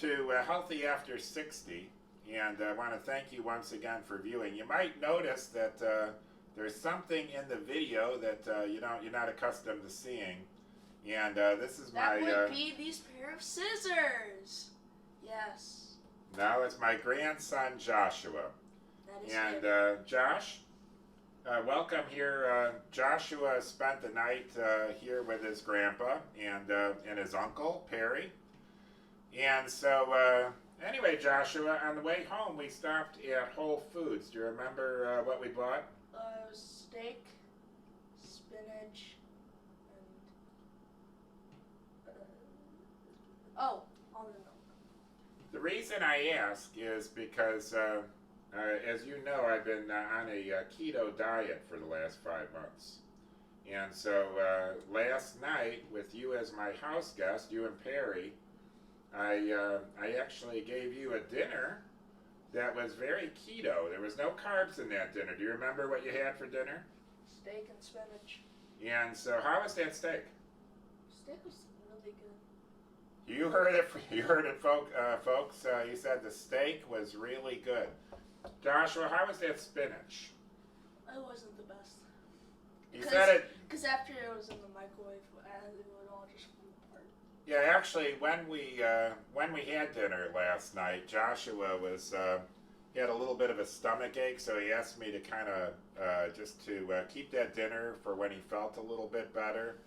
to Healthy After 60, and I want to thank you once again for viewing. You might notice that there's something in the video that you're not accustomed to seeing, and this is That my. would be these pair of scissors. Yes. Now it's my grandson Joshua, That is and it. Josh. Welcome here. Joshua spent the night here with his grandpa and his uncle Perry. And so, anyway, Joshua, on the way home, we stopped at Whole Foods. Do you remember what we bought? Steak, spinach, and almond milk. The reason I ask is because, as you know, I've been on a keto diet for the last 5 months. And so last night, with you as my house guest, you and Perry, I actually gave you a dinner that was very keto. There was no carbs in that dinner. Do you remember what you had for dinner? Steak and spinach. And so, how was that steak? Steak was really good. You heard it. You heard it, folks. He said the steak was really good. Joshua, how was that spinach? It wasn't the best. He said it. Because after it was in the microwave, it would all just fall apart. Yeah, actually, when we had dinner last night, Joshua was he had a little bit of a stomach ache, so he asked me to kind of just to keep that dinner for when he felt a little bit better.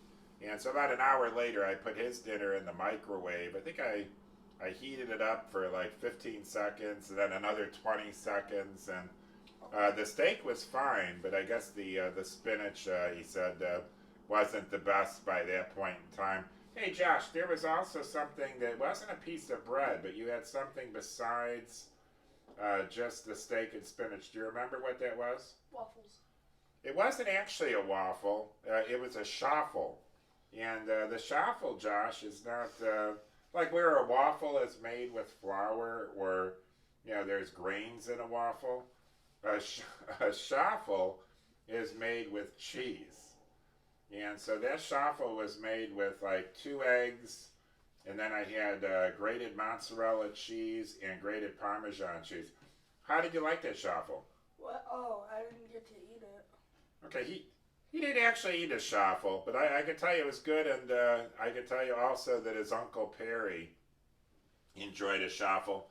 And so about an hour later, I put his dinner in the microwave. I think I heated it up for like 15 seconds, and then another 20 seconds, and the steak was fine, but I guess the spinach he said wasn't the best by that point in time. Hey Josh, there was also something that wasn't a piece of bread, but you had something besides just the steak and spinach. Do you remember what that was? Waffles. It wasn't actually a waffle. It was a schaffel. And the schaffel, Josh, is not like where a waffle is made with flour or, there's grains in a waffle. A schaffel is made with cheese. And so that schaffel was made with like 2 eggs, and then I had grated mozzarella cheese and grated Parmesan cheese. How did you like that schaffel? What? Oh, I didn't get to eat it. Okay, he didn't actually eat a schaffel, but I can tell you it was good, and I can tell you also that his Uncle Perry enjoyed a schaffel.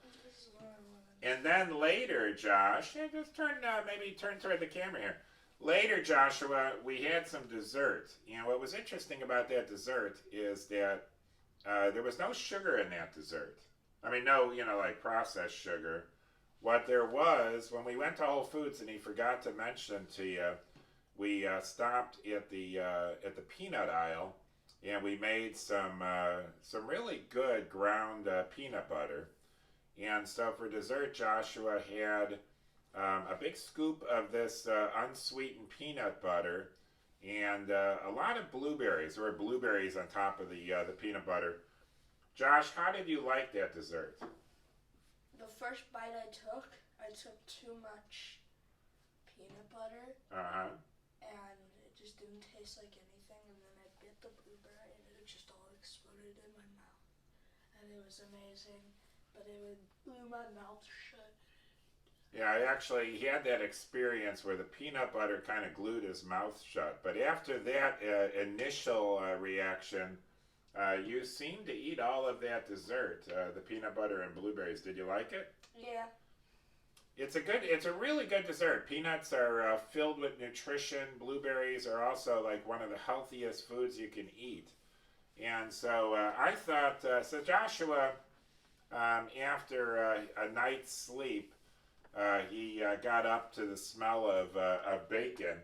And then later, Josh, just maybe turn toward the camera here. Later, Joshua, we had some dessert. And what was interesting about that dessert is that there was no sugar in that dessert. I mean, no, like processed sugar. What there was, when we went to Whole Foods, and he forgot to mention to you, we stopped at the peanut aisle, and we made some really good ground peanut butter. And so for dessert, Joshua had a big scoop of this unsweetened peanut butter and a lot of blueberries. There were blueberries on top of the peanut butter. Josh, how did you like that dessert? The first bite I took too much peanut butter. Uh-huh. And it just didn't taste like anything. And then I bit the blueberry and it just all exploded in my mouth. And it was amazing, but it blew my mouth shut. Yeah, he had that experience where the peanut butter kind of glued his mouth shut. But after that initial reaction, you seemed to eat all of that dessert, the peanut butter and blueberries. Did you like it? Yeah. It's a really good dessert. Peanuts are filled with nutrition. Blueberries are also like one of the healthiest foods you can eat. And so I thought, so Joshua, after a night's sleep, he got up to the smell of bacon.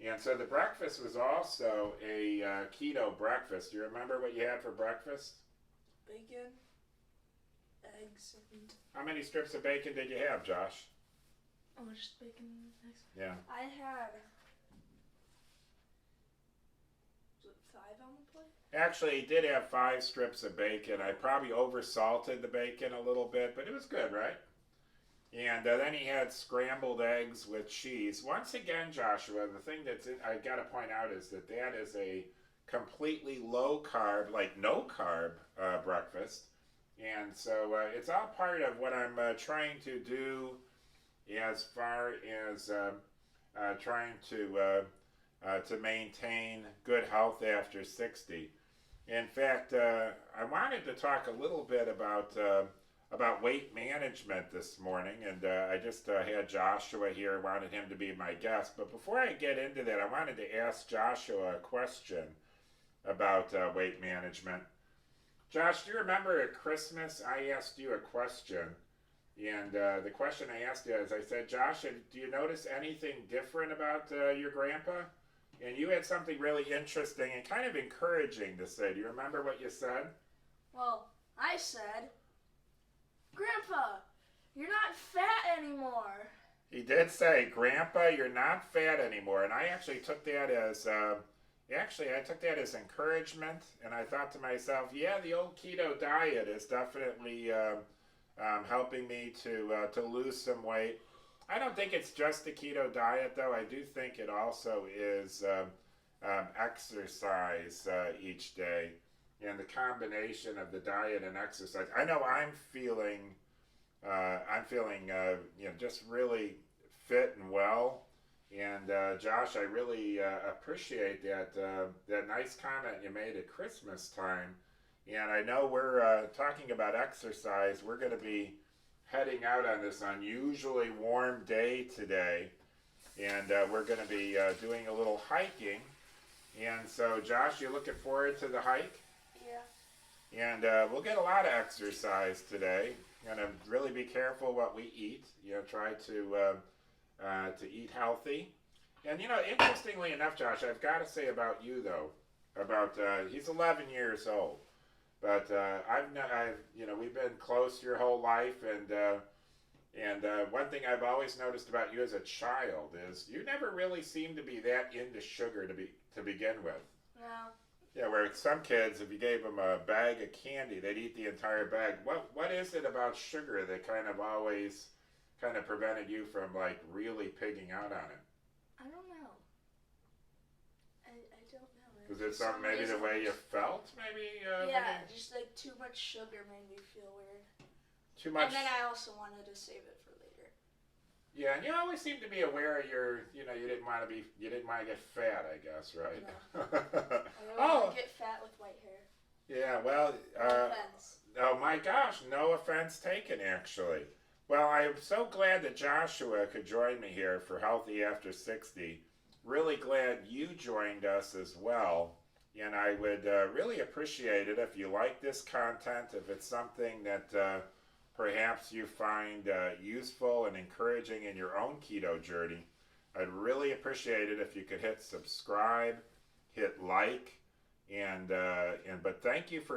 And so the breakfast was also a keto breakfast. Do you remember what you had for breakfast? Bacon, eggs, and... How many strips of bacon did you have, Josh? Oh, just bacon and eggs? Yeah. I had... Was it 5 on the plate? Actually, he did have 5 strips of bacon. I probably oversalted the bacon a little bit, but it was good, right? And then he had scrambled eggs with cheese. Once again, Joshua, the thing I got to point out is that is a completely low carb, like no carb breakfast. And so it's all part of what I'm trying to do as far as trying to maintain good health after 60. In fact, I wanted to talk a little bit about weight management this morning, and I just had Joshua here. Wanted him to be my guest, but before I get into that, I wanted to ask Joshua a question about weight management. Josh, do you remember at Christmas I asked you a question? And the question I asked you is, I said, Josh, do you notice anything different about your grandpa? And you had something really interesting and kind of encouraging to say. Do you remember what you said? Well, I said, Grandpa, you're not fat anymore. He did say, Grandpa, you're not fat anymore. And I actually took that as encouragement, and I thought to myself, yeah, the old keto diet is definitely helping me to lose some weight. I don't think it's just the keto diet, though. I do think it also is exercise each day, and the combination of the diet and exercise. I know I'm feeling just really fit and well. And Josh, I really appreciate that nice comment you made at Christmas time. And I know we're talking about exercise. We're going to be heading out on this unusually warm day today, and we're going to be doing a little hiking. And so, Josh, you looking forward to the hike? Yeah. And we'll get a lot of exercise today. Going to really be careful what we eat. Try to eat healthy. And interestingly enough, Josh, I've got to say about you though, he's 11 years old, but we've been close your whole life, and one thing I've always noticed about you as a child is you never really seemed to be that into sugar to begin with. No. Yeah, where some kids, if you gave them a bag of candy, they'd eat the entire bag. What is it about sugar that kind of always prevented you from like really pigging out on it? I don't know. I don't know. Was it something maybe the way you felt? Maybe. Just like too much sugar made me feel weird. Too much. And then I also wanted to save it for later. Yeah, and you always seem to be aware of you didn't want to get fat, I guess, right? No. I don't want to get fat with white hair. Yeah, well. No offense. Oh my gosh, no offense taken, actually. Well, I am so glad that Joshua could join me here for Healthy After 60. Really glad you joined us as well. And I would really appreciate it if you like this content, if it's something that perhaps you find useful and encouraging in your own keto journey. I'd really appreciate it if you could hit subscribe, hit like, but thank you for